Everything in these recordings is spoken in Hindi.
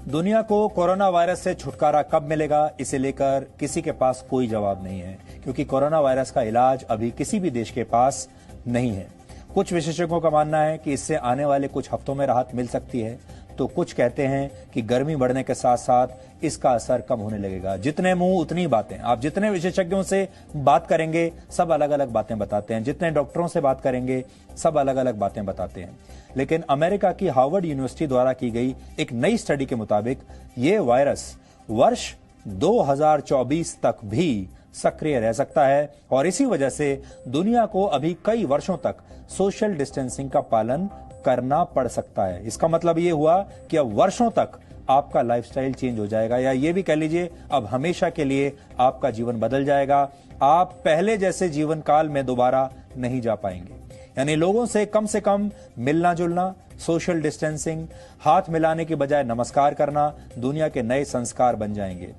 दुनिया को कोरोना वायरस से छुटकारा कब मिलेगा, इसे लेकर किसी के पास कोई जवाब नहीं है, क्योंकि कोरोना वायरस का इलाज अभी किसी भी देश के पास नहीं है। कुछ विशेषज्ञों का मानना है कि इससे आने वाले कुछ हफ्तों में राहत मिल सकती है, तो कुछ कहते हैं कि गर्मी बढ़ने के साथ साथ इसका असर कम होने लगेगा। जितने मुंह उतनी बातें। आप जितने विशेषज्ञों से बात करेंगे सब अलग अलग बातें बताते हैं, जितने डॉक्टरों से बात करेंगे सब अलग अलग बातें बताते हैं। लेकिन अमेरिका की हार्वर्ड यूनिवर्सिटी द्वारा की गई एक नई स्टडी के मुताबिक ये वायरस वर्ष 2024 तक भी सक्रिय रह सकता है और इसी वजह से दुनिया को अभी कई वर्षों तक सोशल डिस्टेंसिंग का पालन करना पड़ सकता है। इसका मतलब ये हुआ कि अब वर्षों तक आपका लाइफस्टाइल चेंज हो जाएगा, या ये भी कह लीजिए अब हमेशा के लिए आपका जीवन बदल जाएगा। आप पहले जैसे जीवन काल में दोबारा नहीं जा पाएंगे। यानी लोगों से कम मिलना जुलना, सोशल डिस्टेंसिंग, हाथ मिलाने की बजाय नमस्कार करना दुनिया के नए संस्कार बन जाएंगे।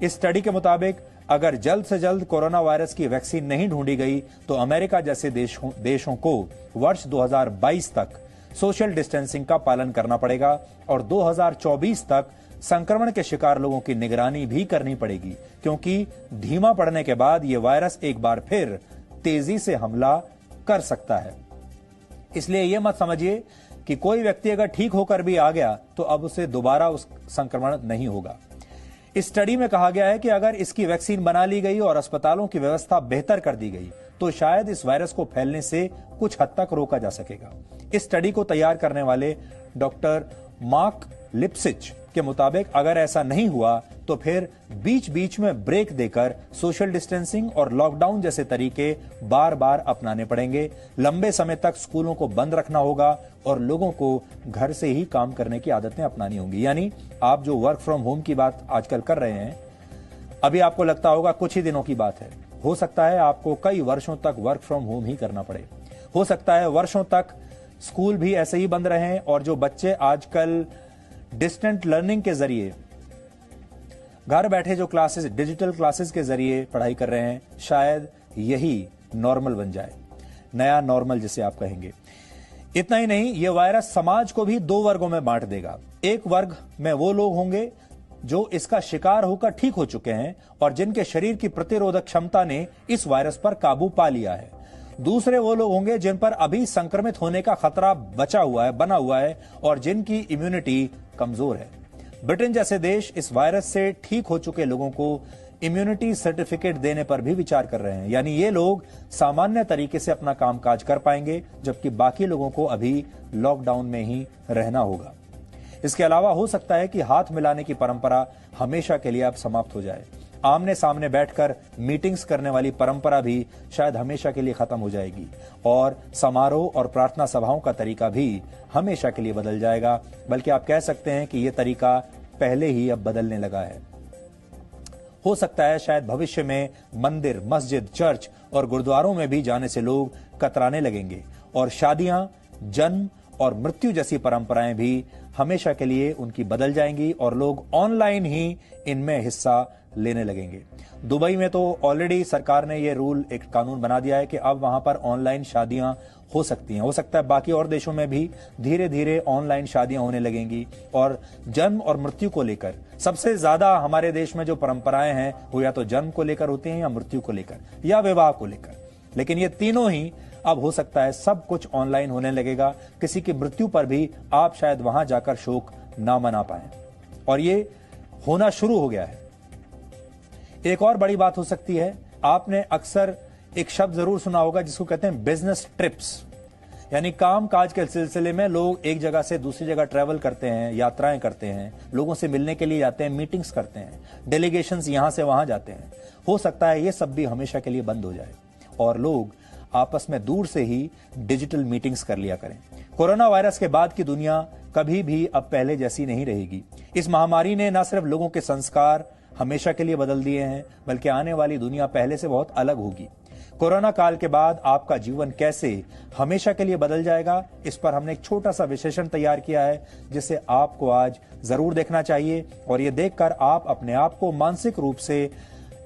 इस स्टडी के मुताबिक अगर जल्द से जल्द कोरोना वायरस की वैक्सीन नहीं ढूंढी गई तो अमेरिका जैसे देशों को वर्ष 2022 तक सोशल डिस्टेंसिंग का पालन करना पड़ेगा और 2024 तक संक्रमण के शिकार लोगों की निगरानी भी करनी पड़ेगी, क्योंकि धीमा पड़ने के बाद यह वायरस एक बार फिर तेजी से हमला कर सकता है। इसलिए यह मत समझिए कि कोई व्यक्ति अगर ठीक होकर भी आ गया तो अब उसे दोबारा उस संक्रमण नहीं होगा। इस स्टडी में कहा गया है कि अगर इसकी वैक्सीन बना ली गई और अस्पतालों की व्यवस्था बेहतर कर दी गई तो शायद इस वायरस को फैलने से कुछ हद तक रोका जा सकेगा। इस स्टडी को तैयार करने वाले डॉक्टर मार्क लिप्सिच के मुताबिक अगर ऐसा नहीं हुआ तो फिर बीच बीच में ब्रेक देकर सोशल डिस्टेंसिंग और लॉकडाउन जैसे तरीके बार बार अपनाने पड़ेंगे। लंबे समय तक स्कूलों को बंद रखना होगा और लोगों को घर से ही काम करने की आदतें अपनानी होंगी। यानी आप जो वर्क फ्रॉम होम की बात आजकल कर रहे हैं, अभी आपको लगता होगा कुछ ही दिनों की बात है, हो सकता है आपको कई वर्षों तक वर्क फ्रॉम होम ही करना पड़े। हो सकता है वर्षों तक स्कूल भी ऐसे ही बंद रहें और जो बच्चे आजकल डिस्टेंट लर्निंग के जरिए घर बैठे जो क्लासेस, डिजिटल क्लासेस के जरिए पढ़ाई कर रहे हैं, शायद यही नॉर्मल बन जाए, नया नॉर्मल जिसे आप कहेंगे। इतना ही नहीं, यह वायरस समाज को भी दो वर्गों में बांट देगा। एक वर्ग में वो लोग होंगे जो इसका शिकार होकर ठीक हो चुके हैं और जिनके शरीर की प्रतिरोधक क्षमता ने इस वायरस पर काबू पा लिया है। दूसरे वो लोग होंगे जिन पर अभी संक्रमित होने का खतरा बना हुआ है और जिनकी इम्यूनिटी कमजोर है। ब्रिटेन जैसे देश इस वायरस से ठीक हो चुके लोगों को इम्यूनिटी सर्टिफिकेट देने पर भी विचार कर रहे हैं। यानी ये लोग सामान्य तरीके से अपना कामकाज कर पाएंगे, जबकि बाकी लोगों को अभी लॉकडाउन में ही रहना होगा। इसके अलावा हो सकता है कि हाथ मिलाने की परंपरा हमेशा के लिए अब समाप्त हो जाए। आमने सामने बैठकर मीटिंग्स करने वाली परंपरा भी शायद हमेशा के लिए खत्म हो जाएगी और समारोह और प्रार्थना सभाओं का तरीका भी हमेशा के लिए बदल जाएगा। बल्कि आप कह सकते हैं कि यह तरीका पहले ही अब बदलने लगा है। हो सकता है शायद भविष्य में मंदिर, मस्जिद, चर्च और गुरुद्वारों में भी जाने से लोग कतराने लगेंगे और शादियां, जन्म और मृत्यु जैसी परंपराएं भी हमेशा के लिए उनकी बदल जाएंगी और लोग ऑनलाइन ही इनमें हिस्सा लेने लगेंगे। दुबई में तो ऑलरेडी सरकार ने यह रूल, एक कानून बना दिया है कि अब वहां पर ऑनलाइन शादियां हो सकती हैं। हो सकता है बाकी और देशों में भी धीरे धीरे ऑनलाइन शादियां होने लगेंगी। और जन्म और मृत्यु को लेकर सबसे ज्यादा हमारे देश में जो परंपराएं हैं वो या तो जन्म को लेकर होती हैं या मृत्यु को लेकर या विवाह को लेकर, लेकिन ये तीनों ही अब हो सकता है सब कुछ ऑनलाइन होने लगेगा। किसी की मृत्यु पर भी आप शायद वहां जाकर शोक ना मना पाएं और ये होना शुरू हो गया है। एक और बड़ी बात हो सकती है, आपने अक्सर एक शब्द जरूर सुना होगा जिसको कहते हैं बिजनेस ट्रिप्स। यानी काम काज के सिलसिले में लोग एक जगह से दूसरी जगह ट्रैवल करते हैं, यात्राएं करते हैं, लोगों से मिलने के लिए जाते हैं, मीटिंग्स करते हैं, डेलीगेशंस यहां से वहां जाते हैं। हो सकता है ये सब भी हमेशा के लिए बंद हो जाए और लोग आपस में दूर से ही डिजिटल मीटिंग्स कर लिया करें। कोरोना वायरस के बाद की दुनिया कभी भी अब पहले जैसी नहीं रहेगी। इस महामारी ने न सिर्फ लोगों के संस्कार हमेशा के लिए बदल दिए हैं, बल्कि आने वाली दुनिया पहले से बहुत अलग होगी। कोरोना काल के बाद आपका जीवन कैसे हमेशा के लिए बदल जाएगा, इस पर हमने एक छोटा सा विश्लेषण तैयार किया है जिसे आपको आज जरूर देखना चाहिए और यह देखकर आप अपने आप को मानसिक रूप से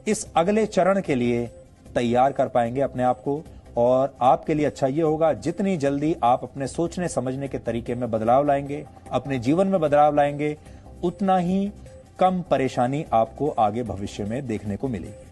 इस अगले चरण के लिए तैयार कर पाएंगे अपने आप को। और आपके लिए अच्छा ये होगा, जितनी जल्दी आप अपने सोचने समझने के तरीके में बदलाव लाएंगे, अपने जीवन में बदलाव लाएंगे, उतना ही कम परेशानी आपको आगे भविष्य में देखने को मिलेगी।